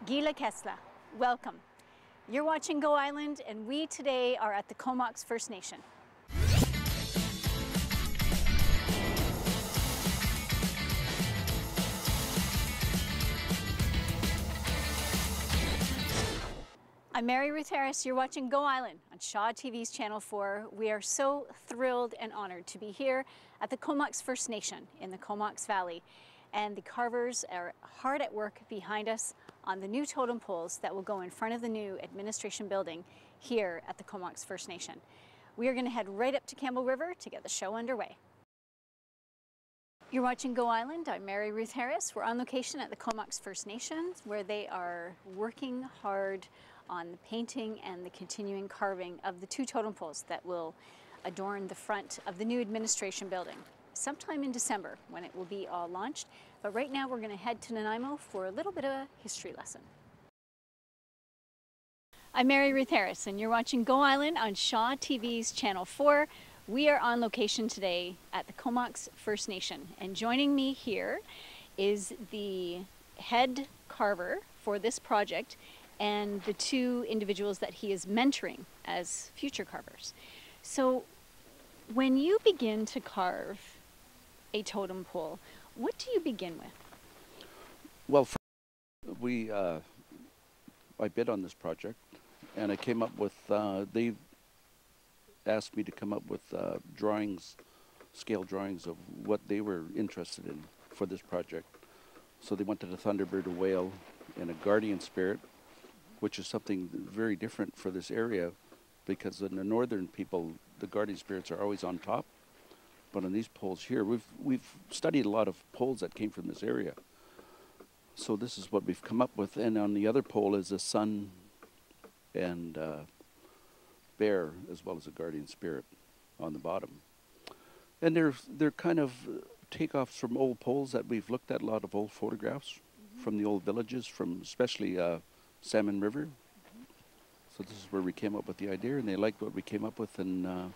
Gila Kesla, welcome. You're watching Go Island, and we today are at the Comox First Nation. I'm Mary Ruth Harris. You're watching Go Island on Shaw TV's Channel 4. We are so thrilled and honored to be here at the Comox First Nation in the Comox Valley. And the carvers are hard at work behind us on the new totem poles that will go in front of the new administration building here at the Comox First Nation. We are going to head right up to Campbell River to get the show underway. You're watching Go Island. I'm Mary Ruth Harris. We're on location at the Comox First Nation, where they are working hard on the painting and the continuing carving of the two totem poles that will adorn the front of the new administration building sometime in December when it will be all launched. But right now we're going to head to Nanaimo for a little bit of a history lesson. I'm Mary Ruth Harris, and you're watching Go Island on Shaw TV's Channel 4. We are on location today at the Comox First Nation, and joining me here is the head carver for this project and the two individuals that he is mentoring as future carvers. So when you begin to carve a totem pole, what do you begin with? Well, I bid on this project, and I came up with, they asked me to come up with drawings, scale drawings of what they were interested in for this project. So they wanted a thunderbird, a whale, and a guardian spirit, which is something very different for this area, because in the northern people, the guardian spirits are always on top. But on these poles here, we've studied a lot of poles that came from this area. So this is what we've come up with. And on the other pole is a sun and bear, as well as a guardian spirit on the bottom. And they're kind of takeoffs from old poles that we've looked at, a lot of old photographs from the old villages, from especially Salmon River. So this is where we came up with the idea, and they liked what we came up with, and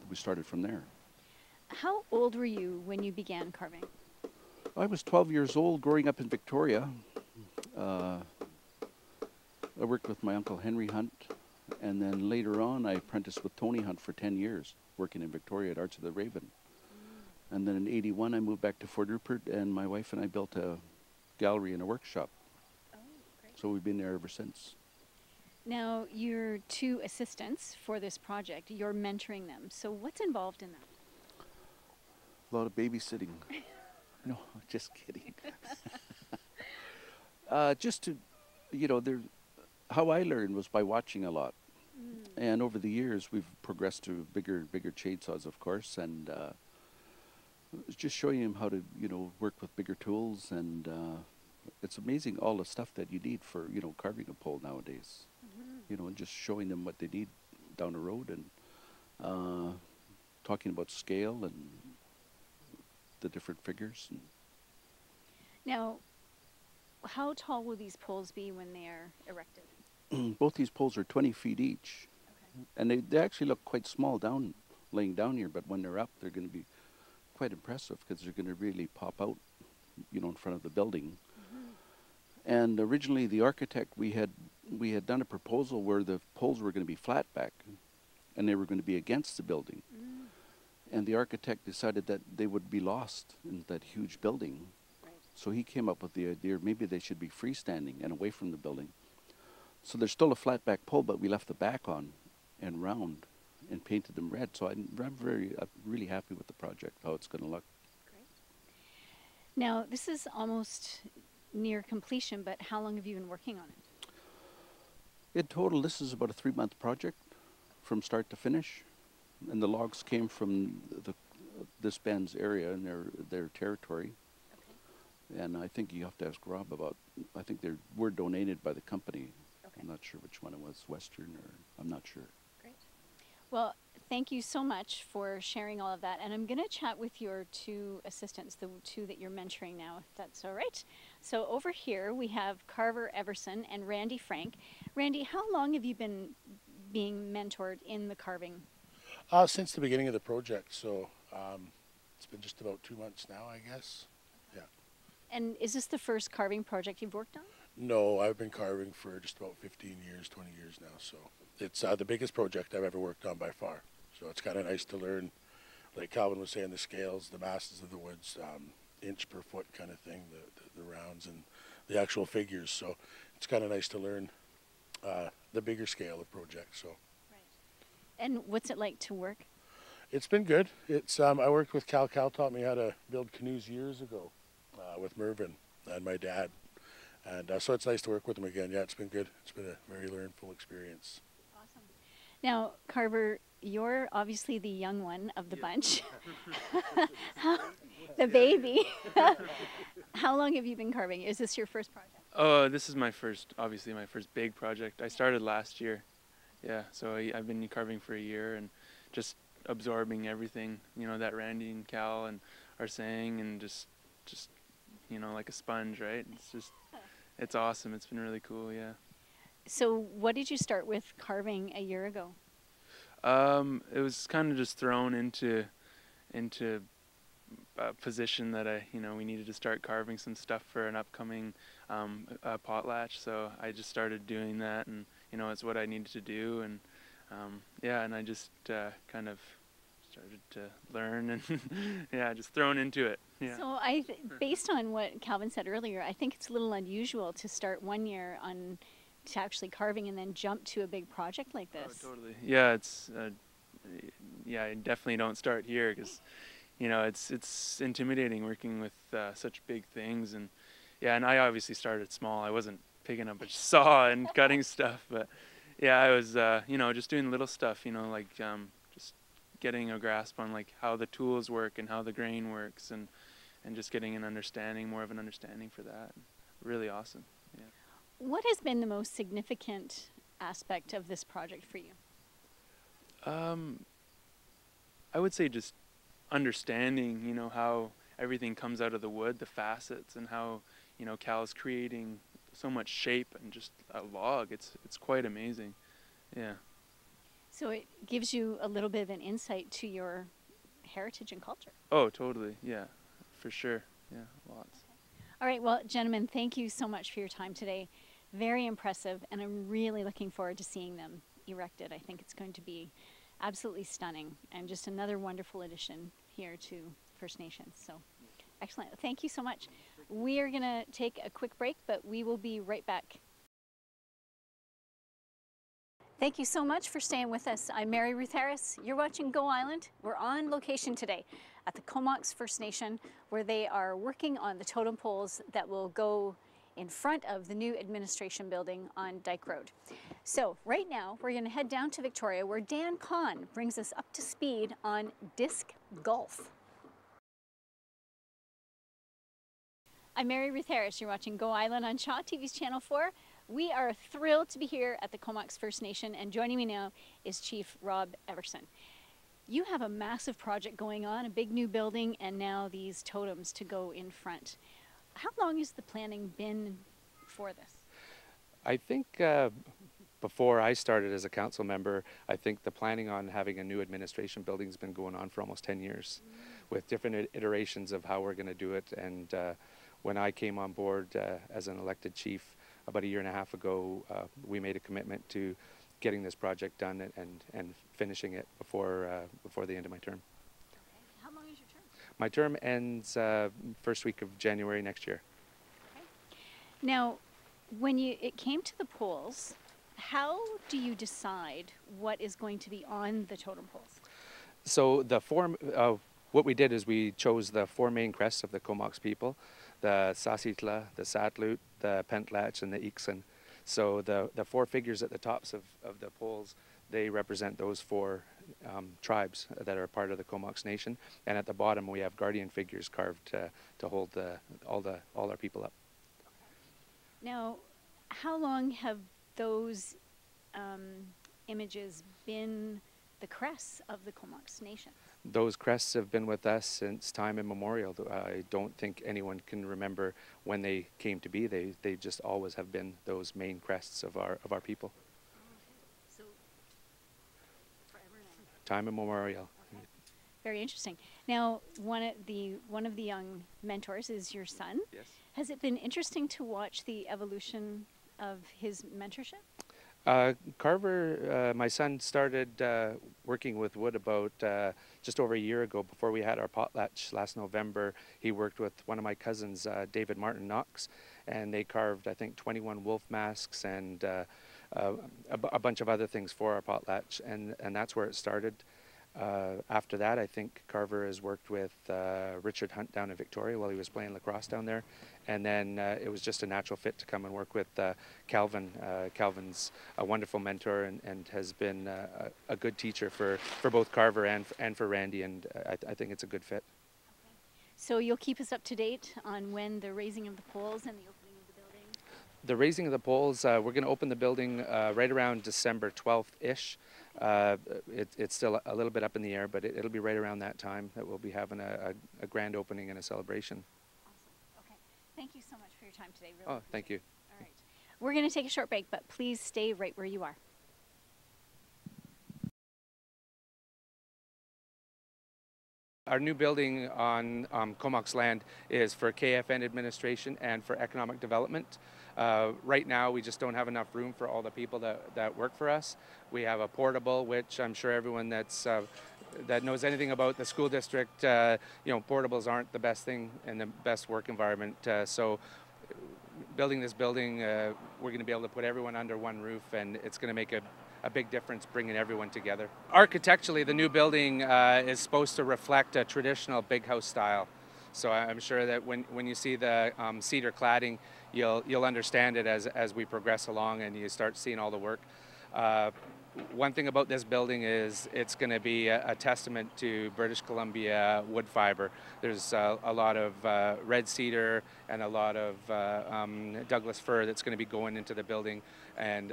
we started from there. How old were you when you began carving? I was 12 years old growing up in Victoria. I worked with my Uncle Henry Hunt, and then later on I apprenticed with Tony Hunt for 10 years, working in Victoria at Arts of the Raven. And then in '81 I moved back to Fort Rupert, and my wife and I built a gallery and a workshop. Oh, great. So we've been there ever since. Now, your two assistants for this project, you're mentoring them. So what's involved in that? A lot of babysitting. No, just kidding. Just to, you know, how I learned was by watching a lot. And over the years, we've progressed to bigger chainsaws, of course, and just showing them how to, you know, work with bigger tools. And it's amazing all the stuff that you need for, you know, carving a pole nowadays. You know, and just showing them what they need down the road, and talking about scale and the different figures. Now, how tall will these poles be when they are erected? Both these poles are 20 feet each. Okay. And they actually look quite small laying down here, but when they're up, they're going to be quite impressive, because they're going to really pop out, you know, in front of the building. And originally, the architect, we had done a proposal where the poles were going to be flat back, and they were going to be against the building. And the architect decided that they would be lost in that huge building. Right. So he came up with the idea maybe they should be freestanding and away from the building. So there's still a flat back pole, but we left the back on and round and painted them red. So I'm really happy with the project, how it's going to look. Great. Now, this is almost near completion, but how long have you been working on it? In total, this is about a 3-month project from start to finish. And the logs came from this band's area and their territory. Okay. And I think you have to ask Rob about, I think they were donated by the company. Okay. I'm not sure which one it was, Western, or I'm not sure. Great. Well, thank you so much for sharing all of that. And I'm going to chat with your two assistants, the two that you're mentoring now, if that's all right. So over here we have Carver Everson and Randy Frank. Randy, how long have you been being mentored in the carving? Since the beginning of the project, so it's been just about 2 months now, I guess. Yeah. And is this the first carving project you've worked on? No, I've been carving for just about 15 years, 20 years now. So it's the biggest project I've ever worked on by far. So it's kind of nice to learn, like Calvin was saying, the scales, the masses of the woods, inch per foot kind of thing, the rounds and the actual figures. So it's kind of nice to learn the bigger scale of projects. So. Right. And what's it like to work? It's been good. It's I worked with Cal. Cal taught me how to build canoes years ago with Mervyn and my dad. And so it's nice to work with him again. Yeah, it's been good. It's been a very learnful experience. Awesome. Now, Carver, you're obviously the young one of the bunch. The baby. How long have you been carving? Is this your first project? Oh, this is obviously my first big project. I started last year. Yeah, so I've been carving for a year and just absorbing everything, that Randy and Cal and are saying, and just like a sponge, right? It's awesome. It's been really cool, yeah. So what did you start with carving a year ago? It was kind of just thrown into a position that we needed to start carving some stuff for an upcoming potlatch. So I just started doing that, and it's what I needed to do, and and I just kind of started to learn, and yeah, just thrown into it. Yeah. So based on what Calvin said earlier, I think it's a little unusual to start one year to actually carving and then jump to a big project like this. Oh, totally. Yeah, it's I definitely don't start here because it's intimidating working with such big things, and I obviously started small. I wasn't picking up a saw and cutting stuff, but yeah, I was just doing little stuff, like just getting a grasp on like how the tools work and how the grain works, and just getting more of an understanding for that. Really awesome. Yeah. What has been the most significant aspect of this project for you? I would say just understanding, how everything comes out of the wood, the facets, and how, Cal's creating so much shape and just a log. It's quite amazing. Yeah. So it gives you a little bit of an insight to your heritage and culture. Oh, totally. Yeah, for sure. Yeah, lots. All right. Well, gentlemen, thank you so much for your time today. Very impressive, and I'm really looking forward to seeing them erected. I think it's going to be absolutely stunning and just another wonderful addition here to First Nations. So excellent. Thank you so much. We are going to take a quick break, but we will be right back. Thank you so much for staying with us. I'm Mary Ruth Harris. You're watching Go Island. We're on location today at the Comox First Nation, where they are working on the totem poles that will go in front of the new administration building on Dyke Road. So right now we're going to head down to Victoria, where Dan Kahn brings us up to speed on disc golf. I'm Mary Ruth Harris. You're watching Go Island on Shaw TV's Channel 4. We are thrilled to be here at the Comox First Nation, and joining me now is Chief Rob Everson. You have a massive project going on, a big new building, and now these totems to go in front. How long has the planning been for this? I think before I started as a council member, I think the planning on having a new administration building has been going on for almost 10 years with different iterations of how we're going to do it. And when I came on board as an elected chief about a year and a half ago, we made a commitment to getting this project done and finishing it before the end of my term. Okay. How long is your term? My term ends first week of January next year. Okay. Now, when it came to the poles, how do you decide what is going to be on the totem poles? So what we did is we chose the four main crests of the Comox people: the Sasitla, the Satlut, the Pentlatch, and the Iksan. So the four figures at the tops of the poles, they represent those four tribes that are part of the Comox Nation. And at the bottom, we have guardian figures carved to hold all our people up. Now, how long have those images been the crests of the Comox Nation? Those crests have been with us since time immemorial. I don't think anyone can remember when they came to be. They just always have been those main crests of our people. So forever and ever. Time immemorial. Okay. Very interesting. Now, one of the young mentors is your son. Yes. Has it been interesting to watch the evolution of his mentorship? Carver, my son started working with wood about just over a year ago. Before we had our potlatch last November, he worked with one of my cousins, David Martin Knox, and they carved, I think, 21 wolf masks and a bunch of other things for our potlatch, and that's where it started. After that, I think Carver has worked with Richard Hunt down in Victoria while he was playing lacrosse down there. And then it was just a natural fit to come and work with Calvin. Calvin's a wonderful mentor and has been a good teacher for both Carver and for Randy, and I think it's a good fit. Okay. So you'll keep us up to date on when the raising of the poles and the opening of the building? The raising of the poles, we're going to open the building right around December 12th-ish. It's still a little bit up in the air, but it'll be right around that time that we'll be having a grand opening and a celebration. Awesome. Okay. Thank you so much for your time today. Really Thank you. All right. We're going to take a short break, but please stay right where you are. Our new building on Comox land is for KFN administration and for economic development. Right now, we just don't have enough room for all the people that work for us. We have a portable, which I'm sure everyone that knows anything about the school district, portables aren't the best thing and the best work environment. So building this building, we're going to be able to put everyone under one roof, and it's going to make a big difference bringing everyone together. Architecturally, the new building is supposed to reflect a traditional big house style. So I'm sure that when you see the cedar cladding, you'll understand it as we progress along and you start seeing all the work. One thing about this building is it's going to be a testament to British Columbia wood fiber. There's a lot of red cedar and a lot of Douglas fir that's going to be going into the building, and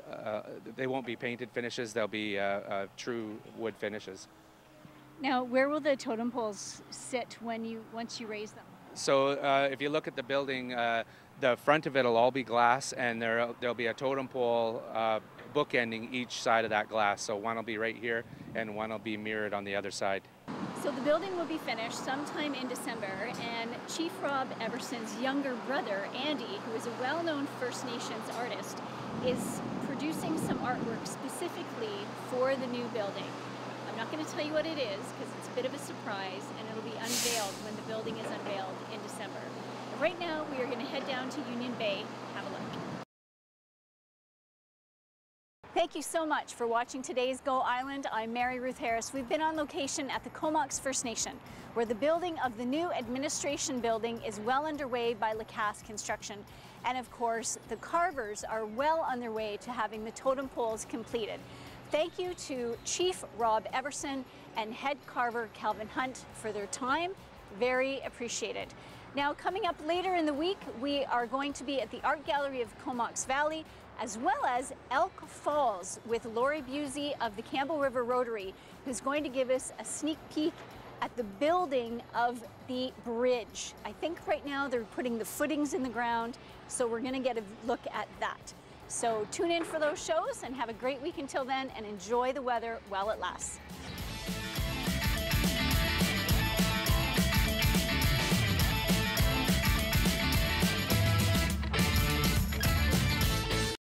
they won't be painted finishes, they'll be true wood finishes. Now, where will the totem poles sit once you raise them? So if you look at the building, the front of it will all be glass, and there'll be a totem pole bookending each side of that glass. So one will be right here and one will be mirrored on the other side. So the building will be finished sometime in December, and Chief Rob Everson's younger brother, Andy, who is a well-known First Nations artist, is producing some artwork specifically for the new building. I'm not going to tell you what it is because it's a bit of a surprise, and it'll be unveiled when the building is unveiled in December. And right now, we are going to head down to Union Bay, have a look. Thank you so much for watching today's Go Island. I'm Mary Ruth Harris. We've been on location at the Comox First Nation, where the building of the new administration building is well underway by Lacasse Construction. And of course, the carvers are well on their way to having the totem poles completed. Thank you to Chief Rob Everson and Head Carver Calvin Hunt for their time. Very appreciated. Now, coming up later in the week, we are going to be at the Art Gallery of Comox Valley, as well as Elk Falls with Lori Busey of the Campbell River Rotary, who's going to give us a sneak peek at the building of the bridge. I think right now they're putting the footings in the ground, so we're going to get a look at that. So tune in for those shows and have a great week until then, and enjoy the weather while it lasts.